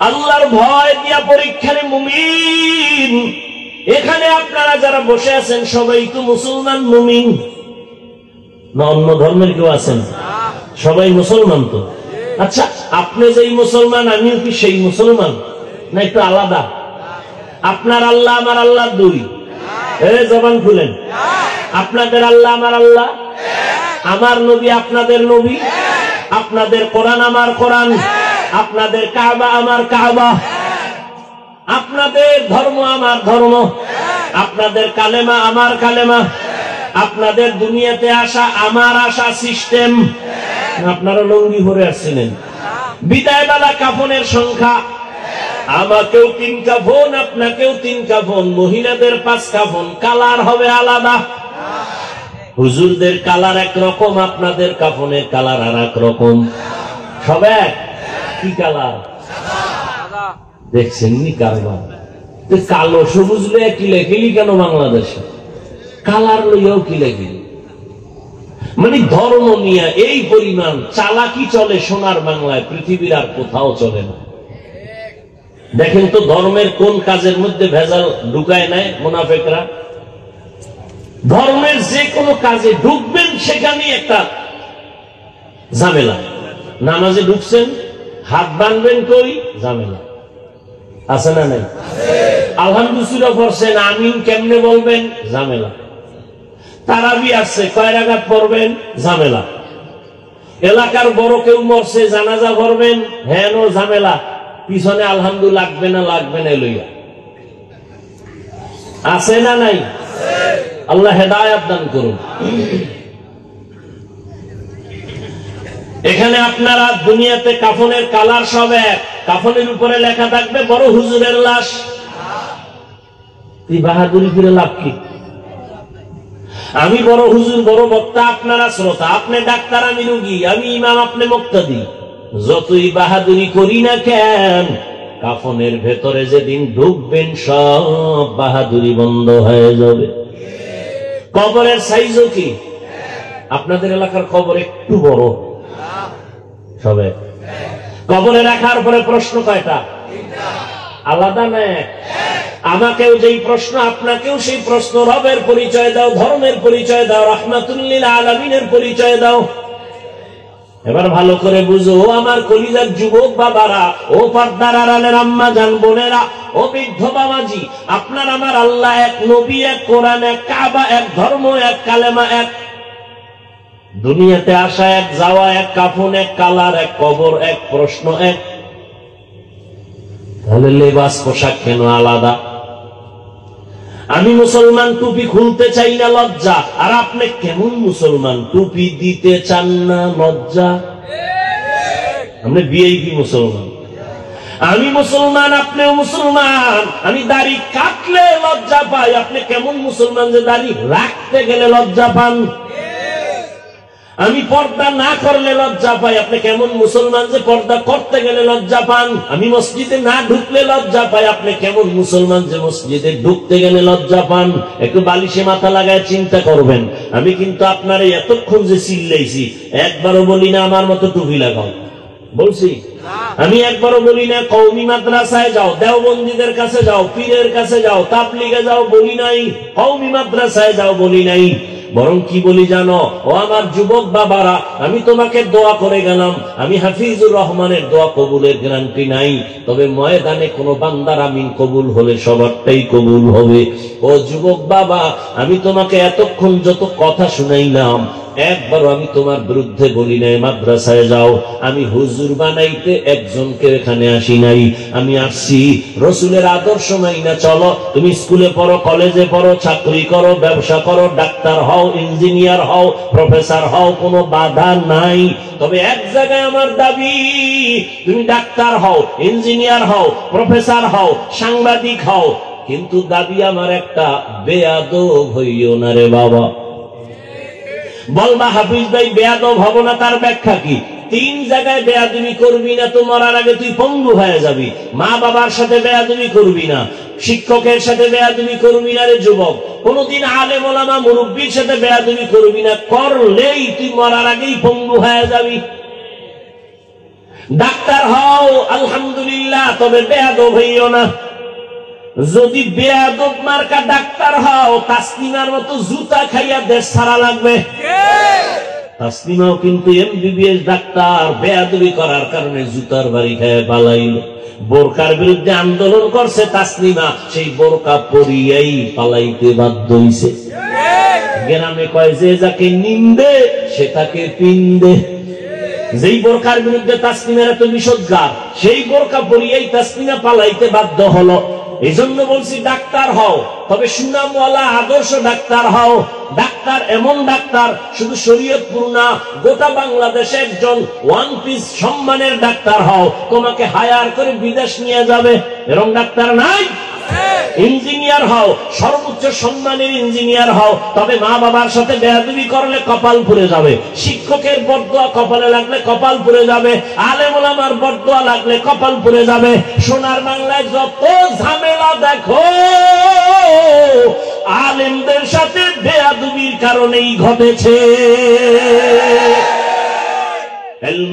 আল্লাহর ভয় দিয়া পরীক্ষারে মুমিন। এখানে আপনারা যারা বসে আছেন সবাই তো মুসলমান মুমিন না? অন্য ধর্মের কেউ আছেন? সবাই মুসলমান তো। আচ্ছা, আপনি যেই মুসলমান, আমিও কি সেই মুসলমান না একটু আলাদা? আপনার আল্লাহ আমার আল্লাহ দুই? জবান খুলেন। আপনাদের আল্লাহ আমার আল্লাহ, আমার নবী আপনাদের নবী, আপনাদের কোরআন আমার কোরআন, আপনাদের কাবা আমার কাবা, আপনাদের ধর্ম আমার ধর্ম, আপনাদের কালেমা আমার কালেমা, আপনাদের দুনিয়াতে আসা আমার আসা সিস্টেম। আপনারা লঙ্গি পরে আসছিলেন, বিদায় বেলা কাফনের সংখ্যা আমাকেও 3 কাফন, আপনাকেও 3 কাফন, মহিলাদের 5 কাফন, কালার হবে আলাদা। হুজুরদের কালার একরকম, আপনাদের কাফনের কালার আর এক রকম। সব এক। কি কালার? দেখছেন নি কারবার? কালো সবুজ লইয়া কিলাকিলি কেন বাংলাদেশে? কালার লইয়াও কিলাকিলি। মানে ধর্ম নিয়ে এই পরিমাণ চালাকি চলে সোনার বাংলায়, পৃথিবীর আর কোথাও চলে না। দেখেন তো ধর্মের কোন কাজের মধ্যে ভেজাল ঢুকায় নেয় মুনাফিকরা? ধর্মের যে কোনো কাজে ঢুকবেন সেখানে একটা ঝামেলা। নামাজে ঢুকছেন, হাত বাঁধবেন কই? ঝামেলা আছে না নাই? আলহামদুলিল্লাহ পড়ছেন, আমিন কেমনে বলবেন? ঝামেলা। তারাবি আছে, কয় রাকাত পড়বেন? ঝামেলা। এলাকার বড় কেউ মরছে, জানাজা পড়বেন? হ্যাঁ, নো ঝামেলা। পিছনে আলহামদুলিল্লাহ লাগবে না লাগবে না লইয়া আছে না নাই? আল্লাহ হেদায়েত দান করুন। এখানে আপনারা দুনিয়াতে কাফনের কালার সব এক, কাফনের উপরে লেখা থাকবে বড় হুজুরের লাশ। এই বাহাদুরি করে লাভ কি? আমি বড় হুজুর, বড় বক্তা, আপনারা শ্রোতা, আপনি ডাক্তার, আমি রোগী, আমি ইমাম, আপনি মুক্তাদি। যতই বাহাদুরি করি না কেন, কাফনের ভেতরে যেদিন ঢুকবেন সব বাহাদুরি বন্ধ হয়ে যাবে। কবরের সাইজও কি? আপনাদের এলাকার কবর একটু বড়, সবে কবরে রাখার পরে প্রশ্ন কয়টা? আলাদা না? আমাকেও যেই প্রশ্ন, আপনাকেও সেই প্রশ্ন। রবের পরিচয় দাও, ধর্মের পরিচয় দাও, রাহমাতুল লিল আলামিনের পরিচয় দাও। এবার ভালো করে বুঝো, ও আমার কলিজার যুবক বাবারা, ও পর্দার আড়ালের আম্মা জান বোনেরা, ও বৃদ্ধ বাবাজি, আপনার আমার আল্লাহ এক, নবী এক, কোরআন এক, কাবা এক, ধর্ম এক, কালেমা এক, দুনিয়াতে আসা এক, যাওয়া এক, কাফন এক, কালার এক, কবর এক, প্রশ্ন এক। তাহলে লেবাস পোশাক কেন আলাদা? আমি মুসলমান, টুপি খুলতে চাই না, লজ্জা। আর আপনি কেমন মুসলমান, টুপি দিতে চান না, লজ্জা? আপনি ভিআইপি মুসলমান। আমি মুসলমান, আপনিও মুসলমান। আমি দাড়ি কাটলে লজ্জা পাই, আপনি কেমন মুসলমান যে দাড়ি রাখতে গেলে লজ্জা পান? আমি পর্দা না করলে লজ্জা পাই, আপনি কেমন মুসলমান যে পর্দা করতে গেলে লজ্জা পান? আমি মসজিদে না ঢুকলে লজ্জা পাই, আপনি কেমন মুসলমান যে মসজিদে ঢুকতে গেলে লজ্জা পান? একটু বালিশে মাথা লাগায় চিন্তা করবেন। আমি কিন্তু আপনার এতক্ষণ যে চিল্লাইছি, একবারও বলি না আমার মতো টুপি লাগাও, বলছি? আমি একবারও বলি না কওমি মাদ্রাসায় যাও, দেওবন্দীদের কাছে যাও, পীরের কাছে যাও, তাবলিগে যাও, বলি নাই। কওমি মাদ্রাসায় যাও বলি নাই। বরং কি বলি জানো? ও আমার যুবক বাবারা, আমি তোমাকে দোয়া করে গেলাম। আমি হাফিজুর রহমানের দোয়া কবুলের গ্যারান্টি নাই, তবে ময়দানে কোনো বান্দার আমিন কবুল হলে সবারটাই কবুল হবে। ও যুবক বাবা, আমি তোমাকে এতক্ষণ যত কথা শুনাইলাম, একবার আমি তোমার বিরুদ্ধে বলি নাই মাদ্রাসায় যাও। আমি হুজুর বানাইতে একজনকে এখানে আসি নাই, আমি আসছি রসুলের আদর্শ মাইনা চলো। তুমি স্কুলে পড়ো, কলেজে পড়ো, চাকরি করো, ব্যবসা করো, ডাক্তার হও, ইঞ্জিনিয়ার হও, প্রফেসর হও, কোনো বাধা নাই। তবে এক জায়গায় আমার দাবি, তুমি ডাক্তার হও, ইঞ্জিনিয়ার হও, প্রফেসর হও, সাংবাদিক হও, কিন্তু দাবি আমার একটা, বেয়াদব হইও না রে বাবা। বলবা হাফিজ ভাই বেয়াদব হব না, তার ব্যাখ্যা কি? 3 জায়গায় বেয়াদবি করবি না তো মরার আগে তুই পঙ্গু হয়ে যাবি। মা বাবার সাথে বেয়াদবি করবি না, শিক্ষকের সাথে বেয়াদবি করবি না রে যুবক, কোনদিন আলেম ওলামা মুরব্বির সাথে বেয়াদবি করবি না, করলেই তুই মরার আগেই পঙ্গু হয়ে যাবি। ডাক্তার হও আলহামদুলিল্লাহ, তবে বেয়াদব হইও না। যদি বেয়াদব মার্কা ডাক্তার হও, তাসলিমার মতো জুতা খাইয়া দেশ ছাড়া লাগবে। তাসলিমাও কিন্তু এমবিবিএস ডাক্তার, বেয়াদবি করার কারণে জুতার বাড়ি খায় পালাইল। বোরকার বিরুদ্ধে আন্দোলন করছে তাসলিমা, সেই বোরকা পরিয়াই পালাইতে বাধ্য হইছে। গ্রামে কয় যে যাকে নিন্দে সে তাকে পিন্দে। যেই বোরকার বিরুদ্ধে তাসলিমার এত বিষোদ্গার, সেই বোরকা পরিয়াই তাসলিমা পালাইতে বাধ্য হলো। এই জন্য বলছি ডাক্তার হও, তবে সুনামওয়ালা আদর্শ ডাক্তার হও। ডাক্তার এমন ডাক্তার, শুধু শরীয়তপুর না, গোটা বাংলাদেশে একজন ওয়ান পিস সম্মানের ডাক্তার হও, তোমাকে হায়ার করে বিদেশ নিয়ে যাবে, এরকম ডাক্তার নাই। ইঞ্জিনিয়ার হও, সর্বোচ্চ সম্মানের ইঞ্জিনিয়ার হও, তবে মা বাবার সাথে বেয়াদবি করলে কপাল পুড়ে যাবে। শিক্ষকের বরদোয়া কপালে লাগলে কপাল পুড়ে যাবে। আলেম ওলামার বরদোয়া লাগলে কপাল পুড়ে যাবে। সোনার বাংলায় যত ঝামেলা দেখো, আলেমদের সাথে বেয়াদবির কারণেই ঘটেছে।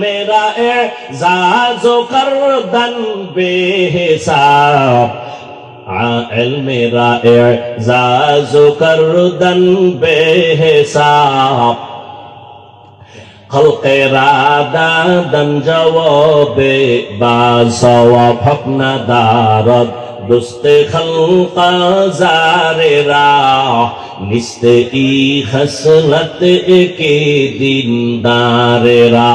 মেরা এজাজো করদান বেহিসাব, মেরা এজাজো করদান বেহিসাব, খলকেরা দাদন জওয়াবে বাসওয়াব হকনা দারদ দুস্তে খলকা জারেরা নিস্তে ই খসলত একে দিনদারেরা।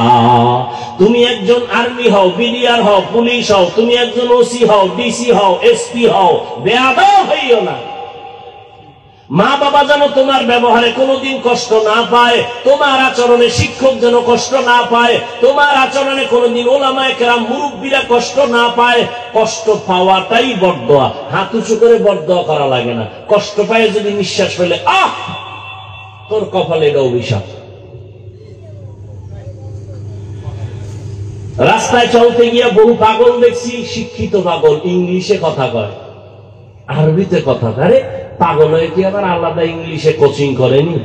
তুমি একজন আর্মি হও, বিডিআর হও, পুলিশ হও, তুমি একজন ওসি হও, ডিসি হও, এসপি হও, বেয়াদব হইও না। মা বাবা যেন তোমার ব্যবহারে কোনোদিন কষ্ট না পায়, তোমার আচরণে শিক্ষক যেন কষ্ট না পায়, তোমার আচরণে কোনোদিন ওলামায়ে কেরাম মুরব্বীরা কষ্ট না পায়। কষ্ট পাওয়াটাই বরদোয়া, হাত উঁচু করে বরদোয়া করা লাগে না। কষ্ট পায় যদি নিঃশ্বাস ফেলে, আহ তোর কপালে এটা অভিশাপ। রাস্তায় চলতে গিয়ে বহু পাগল দেখছি, শিক্ষিত পাগল, ইংলিশে কথা কয়, আরবিতে কথা কয়। পাগল হয়ে কি আবার আলাদা ইংলিশে কোচিং করেনি?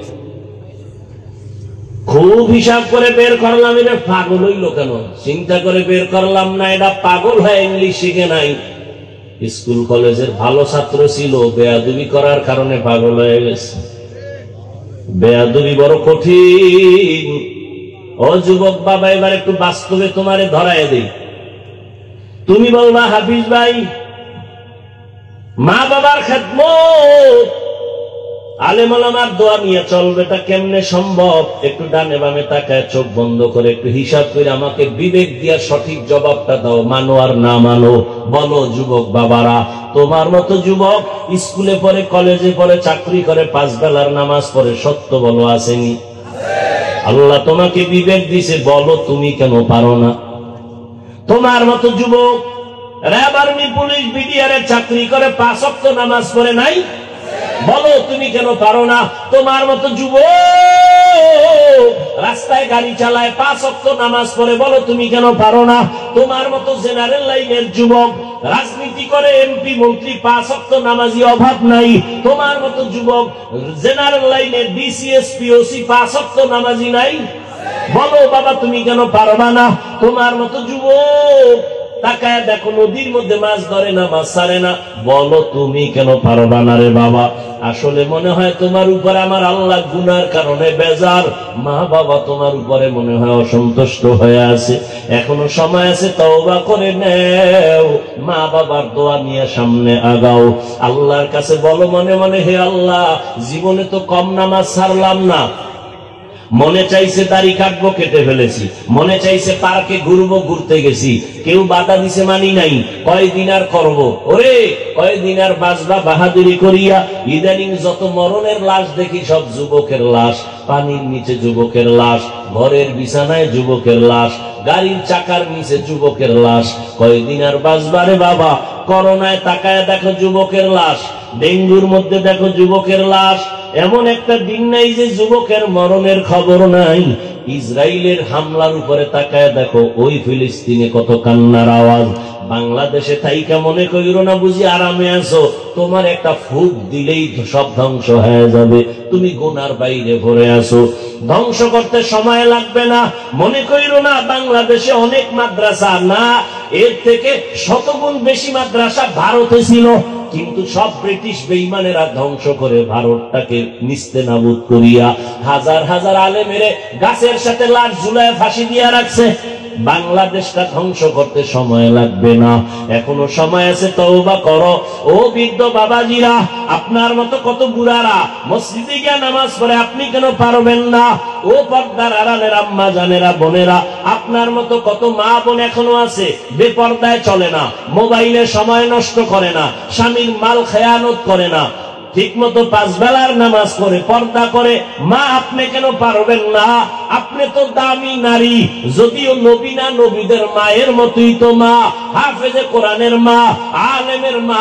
খুব হিসাব করে বের করলাম এটা পাগল হইল কেন, চিন্তা করে বের করলাম না এটা পাগল হয়ে ইংলিশ শিখে নাই। স্কুল কলেজের ভালো ছাত্র ছিল, বেয়াদবি করার কারণে পাগল হয়ে গেছে। বেয়াদবি বড় কঠিন। ও যুবক বাবা, এবার একটু বাস্তবে তোমারে ধরায় দেই। তুমি বলবা হাফিজ ভাই, মা বাবার খেদমত, আলেম ওলামার দোয়া নিয়ে চলবে, এটা কেমনে সম্ভব? একটু ডানে বামে তাকায় চোখ বন্ধ করে একটু হিসাব করে আমাকে বিবেক দিয়া সঠিক জবাবটা দাও, মানো আর না মানো। বলো যুবক বাবারা, তোমার মতো যুবক স্কুলে পড়ে, কলেজে পড়ে, চাকরি করে, 5 বেলার নামাজ পড়ে, সত্য বলো আসেনি? আল্লাহ তোমাকে বিবেক দিছে, বলো তুমি কেন পারো না? তোমার মতো যুবক র্যাব, আর্মি, পুলিশ, বিডিআরে চাকরি করে, 5 ওয়াক্ত নামাজ পড়ে নাই, বলো তুমি কেন পারো না? তোমার মতো যুবক রাস্তায় গাড়ি চালায়, 5 ওয়াক্ত নামাজ পড়ে, বলো তুমি কেন পারো না? তোমার মতো জেনারেল লাইনের যুবক রাজনীতি করে, এমপি, মন্ত্রী, 5 ওয়াক্ত নামাজি অভাব নাই। তোমার মতো যুবক জেনারেল লাইনের ডিসিএস, পিওসি, 5 ওয়াক্ত নামাজি নাই, বলো বাবা তুমি কেন পারবা না? তোমার মতো যুবক তাকায় দেখো নদীর মধ্যে মাছ ধরে না, মাছ ছাড়ে না, বলো তুমি কেন পারবা না রে বাবা? আসলে মনে হয় তোমার উপরে আমার আল্লাহ গুনার কারণে বেজার, মা বাবা তোমার উপরে মনে হয় অসন্তুষ্ট হয়ে আছে। এখনো সময় আছে, তওবা করে নেও, মা বাবার দোয়া নিয়ে সামনে আগাও। আল্লাহর কাছে বলো মনে মনে, হে আল্লাহ, জীবনে তো কম নামাজ ছাড়লাম না, মনে চাইছে দাড়ি কাটবো, কেটে ফেলেছি, মনে চাইছে পার্কে ঘুরবো, ঘুরতে গেছি, কেউ বাধা দিছে মানি নাই, কয়দিন আর করবো, ওরে কয়দিন আর বাঁচবা বাহাদুরি করিয়া। ইদানিং যত মরণের লাশ দেখি সব যুবকের লাশ, পানির নিচে যুবকের লাশ, ঘরের বিছানায় যুবকের লাশ, গাড়ির চাকার নিচে যুবকের লাশ, কয়দিন আর বাঁচবা রে বাবা? করোনায় তাকায় দেখো যুবকের লাশ, ডেঙ্গুর মধ্যে দেখো যুবকের লাশ, এমন একটা দিন নাই যে যুবকের মরণের খবর নাই। ইসরায়েলের হামলার উপরে তাকায় দেখো, ওই ফিলিস্তিনে কত কান্নার আওয়াজ। বাংলাদেশে থাইকা মনে কইরো না বুঝি আরামে আছো, তোমার একটা ফুক দিলেই সব ধ্বংস হয়ে যাবে, তুমি গুনার বাইরে ভরে আছো, ধ্বংস করতে সময় লাগবে না। মনে কইরো না বাংলাদেশে অনেক মাদ্রাসা, না, এর থেকে শতগুণ বেশি মাদ্রাসা ভারতে ছিল, কিন্তু সব ব্রিটিশ বেঈমানেরা ধ্বংস করে ভারতটাকে নিস্তেনাবুদ করিয়া হাজার হাজার আলেমেরে গাছের সাথে লাশ ঝুলায় ফাঁসি দিয়া রাখছে। বাংলাদেশটা ধ্বংস করতে সময় লাগবে না, এখনো সময় আছে, তওবা করো। ও বৃদ্ধ বাবাজিরা, আপনার মতো কত বুড়ারা মসজিদে গিয়ে নামাজ পড়ে, আপনি কেন পারবেন না? ও পর্দার আড়ালের আম্মা জানেরা, বোনেরা, আপনার মতো কত মা বোন এখনো আছে বেপর্দায় চলে না, মোবাইলে সময় নষ্ট করে না, স্বামীর মাল খেয়ানত করে না, ঠিক মতো 5 বেলার নামাজ পড়ে, পর্দা করে, মা আপনি কেন পারবেন না? আপনি তো দামি নারী, যদিও নবী না, নবীদের মায়ের মতোই তো মা, হাফেজে কোরআনের মা, আলেমের মা,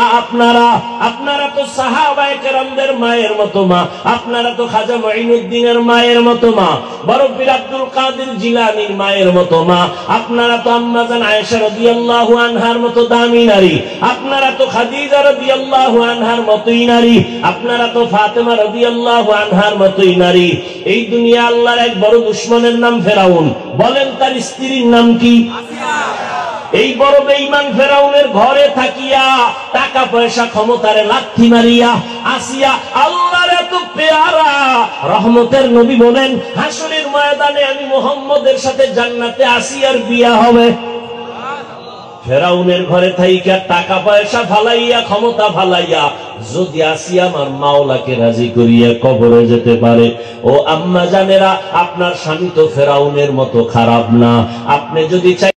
আপনারা তো সাহাবায়ে কেরামদের মায়ের মতো মা, আপনারা তো খাজা মুঈনুদ্দিনের মায়ের মতো মা, বড় পীর আব্দুল কাদের জিলানীর মায়ের মতো মা, আপনারা তো আম্মা জান আয়েশা রাদিয়াল্লাহু আনহার মতো দামি নারী, আপনারা তো খাদিজা রাদিয়াল্লাহু আনহার মতোই নারী, আপনারা তো ফাতেমা রাদিয়াল্লাহু আনহার মতোই নারী। এই দুনিয়া আল্লাহর এক বড় দুশমনের নাম ফেরাউন, বলেন তার স্ত্রীর নাম কি? এই বড় বেঈমান ফেরাউনের ঘরে থাকিয়া টাকা পয়সা ক্ষমতারে লাথি মারিয়া আসিয়া আল্লাহর এত পেয়ারা রহমতের নবী বলেন, হাসরের ময়দানে আমি মুহাম্মদের সাথে জান্নাতে আসিয়ার বিয়া হবে। ফেরাউনের ঘরে থাইকা টাকা পয়সা ফালাইয়া, ক্ষমতা ফালাইয়া যদি আসিয়া আমার মাওলাকে রাজি করিয়া কবরে যেতে পারে, ও আম্মা জানেরা, আপনার স্বামী তো ফেরাউনের মতো খারাপ না। আপনি যদি চাই